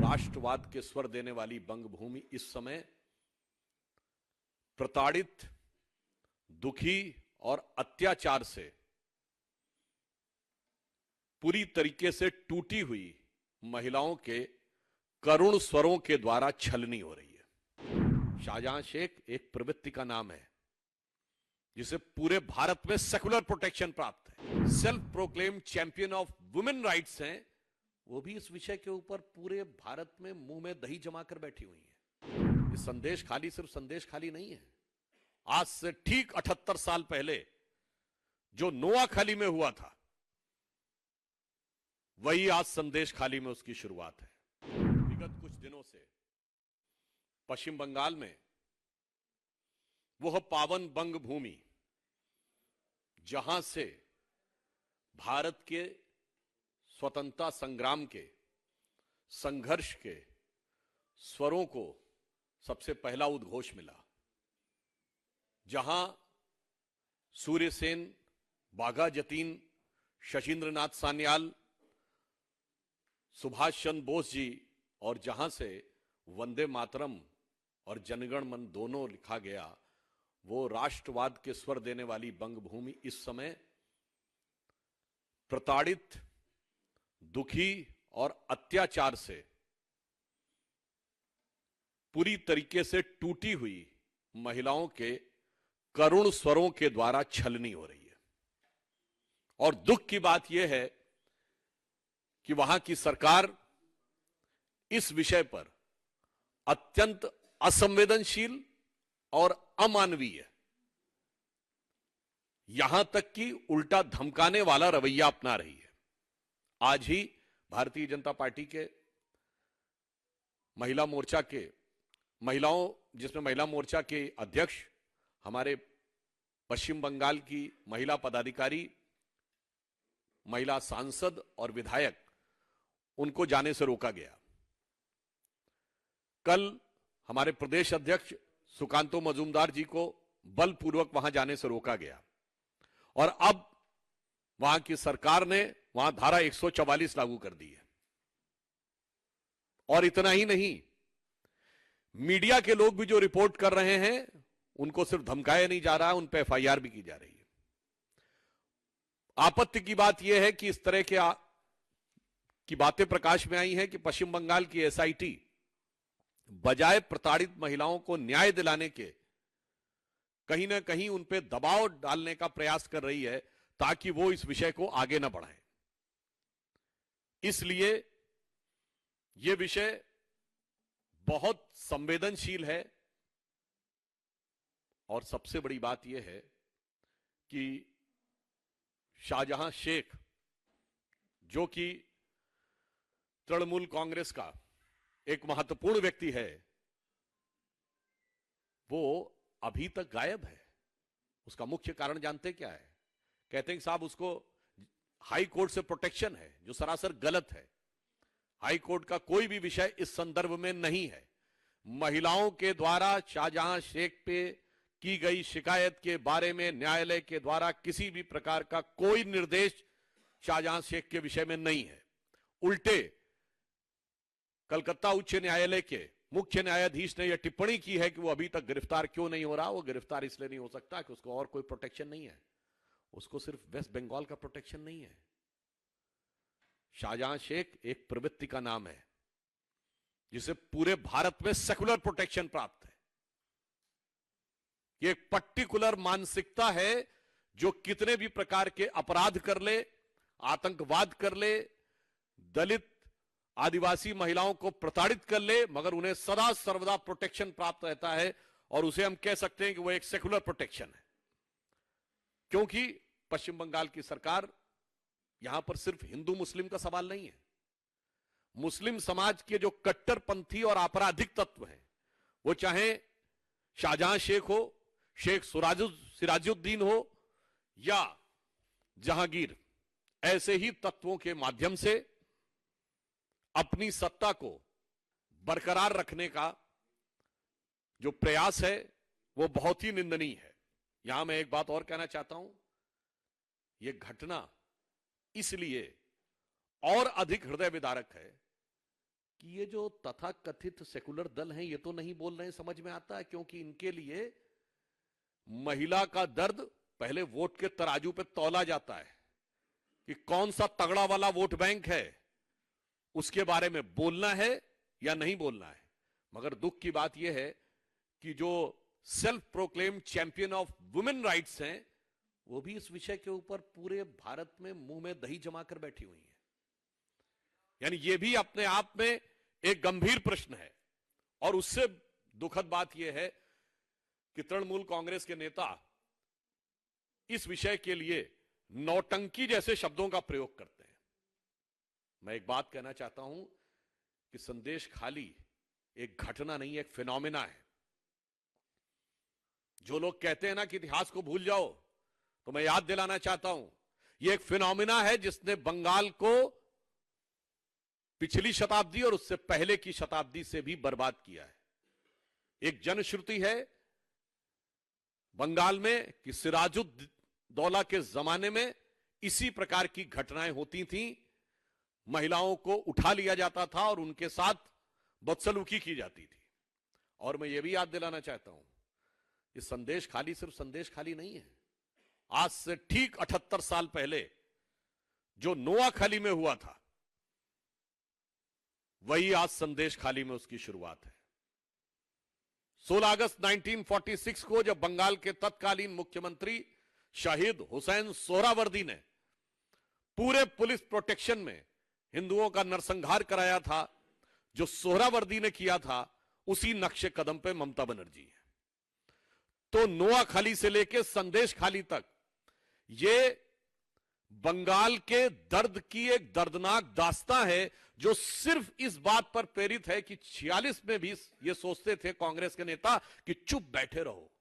राष्ट्रवाद के स्वर देने वाली बंगभूमि इस समय प्रताड़ित, दुखी और अत्याचार से पूरी तरीके से टूटी हुई महिलाओं के करुण स्वरों के द्वारा छलनी हो रही है। शाहजहां शेख एक प्रवृत्ति का नाम है जिसे पूरे भारत में सेकुलर प्रोटेक्शन प्राप्त है। Self proclaimed champion of women rights हैं, वो भी इस विषय के ऊपर पूरे भारत में मुंह में दही जमाकर बैठी हुई हैं। ये संदेश खाली सिर्फ संदेश खाली नहीं है। आज से ठीक 78 साल पहले जो नोआखाली में हुआ था, वही आज संदेश खाली में उसकी शुरुआत है। विगत कुछ दिनों से पश्चिम बंगाल में वह पावन बंग भूमि जहां से भारत के स्वतंत्रता संग्राम के संघर्ष के स्वरों को सबसे पहला उद्घोष मिला, जहां सूर्यसेन, बाघा जतीन, शशीन्द्रनाथ सान्याल, सुभाष चंद्र बोस जी, और जहां से वंदे मातरम और जनगण मन दोनों लिखा गया, वो राष्ट्रवाद के स्वर देने वाली बंगभूमि इस समय प्रताड़ित, दुखी और अत्याचार से पूरी तरीके से टूटी हुई महिलाओं के करुण स्वरों के द्वारा छलनी हो रही है। और दुख की बात यह है कि वहां की सरकार इस विषय पर अत्यंत असंवेदनशील और अमानवीय, यहां तक कि उल्टा धमकाने वाला रवैया अपना रही है। आज ही भारतीय जनता पार्टी के महिला मोर्चा के जिसमें महिला मोर्चा के अध्यक्ष, हमारे पश्चिम बंगाल की महिला पदाधिकारी, महिला सांसद और विधायक, उनको जाने से रोका गया। कल हमारे प्रदेश अध्यक्ष सुकांतो मजूमदार जी को बलपूर्वक वहां जाने से रोका गया, और अब वहां की सरकार ने वहां धारा 144 लागू कर दी है। और इतना ही नहीं, मीडिया के लोग भी जो रिपोर्ट कर रहे हैं, उनको सिर्फ धमकाया नहीं जा रहा है, उन पर एफआईआर भी की जा रही है। आपत्ति की बात यह है कि इस तरह की बातें प्रकाश में आई हैं कि पश्चिम बंगाल की एसआईटी बजाय प्रताड़ित महिलाओं को न्याय दिलाने के कहीं ना कहीं उन पे दबाव डालने का प्रयास कर रही है, ताकि वो इस विषय को आगे न बढ़ाएं। इसलिए यह विषय बहुत संवेदनशील है। और सबसे बड़ी बात यह है कि शाहजहां शेख, जो कि तृणमूल कांग्रेस का एक महत्वपूर्ण व्यक्ति है, वो अभी तक गायब है। उसका मुख्य कारण जानते क्या है? कहते हैं कि साहब उसको हाई कोर्ट से प्रोटेक्शन है, जो सरासर गलत है। हाई कोर्ट का कोई भी विषय इस संदर्भ में नहीं है। महिलाओं के द्वारा शाहजहां शेख पे की गई शिकायत के बारे में न्यायालय के द्वारा किसी भी प्रकार का कोई निर्देश शाहजहां शेख के विषय में नहीं है। उल्टे कलकत्ता उच्च न्यायालय के मुख्य न्यायाधीश ने यह टिप्पणी की है कि वो अभी तक गिरफ्तार क्यों नहीं हो रहा। वो गिरफ्तार इसलिए नहीं हो सकता कि उसको और कोई प्रोटेक्शन नहीं है। उसको सिर्फ वेस्ट बंगाल का प्रोटेक्शन नहीं है। शाहजहां शेख एक प्रवृत्ति का नाम है जिसे पूरे भारत में सेकुलर प्रोटेक्शन प्राप्त है। ये एक पर्टिकुलर मानसिकता है जो कितने भी प्रकार के अपराध कर ले, आतंकवाद कर ले, दलित आदिवासी महिलाओं को प्रताड़ित कर ले, मगर उन्हें सदा सर्वदा प्रोटेक्शन प्राप्त रहता है। और उसे हम कह सकते हैं कि वो एक सेकुलर प्रोटेक्शन है, क्योंकि पश्चिम बंगाल की सरकार, यहां पर सिर्फ हिंदू मुस्लिम का सवाल नहीं है। मुस्लिम समाज के जो कट्टरपंथी और आपराधिक तत्व हैं, वो चाहे शाहजहां शेख हो, शेख सिराजुद्दीन हो या जहांगीर, ऐसे ही तत्वों के माध्यम से अपनी सत्ता को बरकरार रखने का जो प्रयास है, वो बहुत ही निंदनीय है। यहां मैं एक बात और कहना चाहता हूं। यह घटना इसलिए और अधिक हृदय विदारक है कि ये जो तथाकथित सेकुलर दल हैं ये तो नहीं बोल रहे हैं, समझ में आता है, क्योंकि इनके लिए महिला का दर्द पहले वोट के तराजू पे तौला जाता है कि कौन सा तगड़ा वाला वोट बैंक है, उसके बारे में बोलना है या नहीं बोलना है। मगर दुख की बात यह है कि जो self proclaimed champion of women rights हैं वो भी इस विषय के ऊपर पूरे भारत में मुंह में दही जमाकर बैठी हुई हैं। यानी ये भी अपने आप में एक गंभीर प्रश्न है। और उससे दुखद बात यह है कि तृणमूल कांग्रेस के नेता इस विषय के लिए नौटंकी जैसे शब्दों का प्रयोग करते हैं। मैं एक बात कहना चाहता हूं कि संदेश खाली एक घटना नहीं है, एक फिनोमिना है। जो लोग कहते हैं ना कि इतिहास को भूल जाओ, तो मैं याद दिलाना चाहता हूं यह एक फिनोमिना है जिसने बंगाल को पिछली शताब्दी और उससे पहले की शताब्दी से भी बर्बाद किया है। एक जनश्रुति है बंगाल में कि सिराजुद्दौला के जमाने में इसी प्रकार की घटनाएं होती थीं, महिलाओं को उठा लिया जाता था और उनके साथ बदसलूकी की जाती थी। और मैं यह भी याद दिलाना चाहता हूं ये संदेश खाली सिर्फ संदेश खाली नहीं है। आज से ठीक 78 साल पहले जो नोआखाली में हुआ था वही आज संदेश खाली में उसकी शुरुआत है। 16 अगस्त 1946 को जब बंगाल के तत्कालीन मुख्यमंत्री शहीद हुसैन सोहरावर्दी ने पूरे पुलिस प्रोटेक्शन में हिंदुओं का नरसंहार कराया था, जो सोहरावर्दी ने किया था उसी नक्शे कदम पे ममता बनर्जी है। तो नोआखाली से लेकर संदेश खाली तक ये बंगाल के दर्द की एक दर्दनाक दास्तां है, जो सिर्फ इस बात पर प्रेरित है कि 46 में भी ये सोचते थे कांग्रेस के नेता कि चुप बैठे रहो,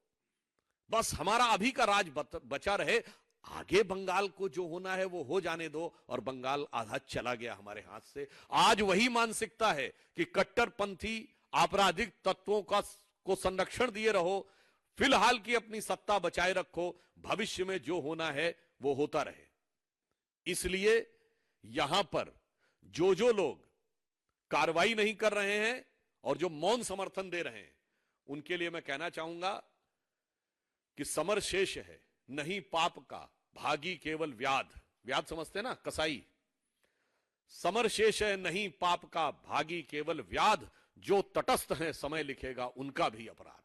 बस हमारा अभी का राज बचा रहे, आगे बंगाल को जो होना है वो हो जाने दो, और बंगाल आधा चला गया हमारे हाथ से। आज वही मानसिकता है कि कट्टरपंथी आपराधिक तत्वों को संरक्षण दिए रहो, फिलहाल की अपनी सत्ता बचाए रखो, भविष्य में जो होना है वो होता रहे। इसलिए यहां पर जो लोग कार्रवाई नहीं कर रहे हैं और जो मौन समर्थन दे रहे हैं उनके लिए मैं कहना चाहूंगा कि समर शेष है नहीं पाप का, भागी केवल व्याध। व्याध समझते ना, कसाई। समर शेष है नहीं पाप का, भागी केवल व्याध, जो तटस्थ है समय लिखेगा उनका भी अपराध।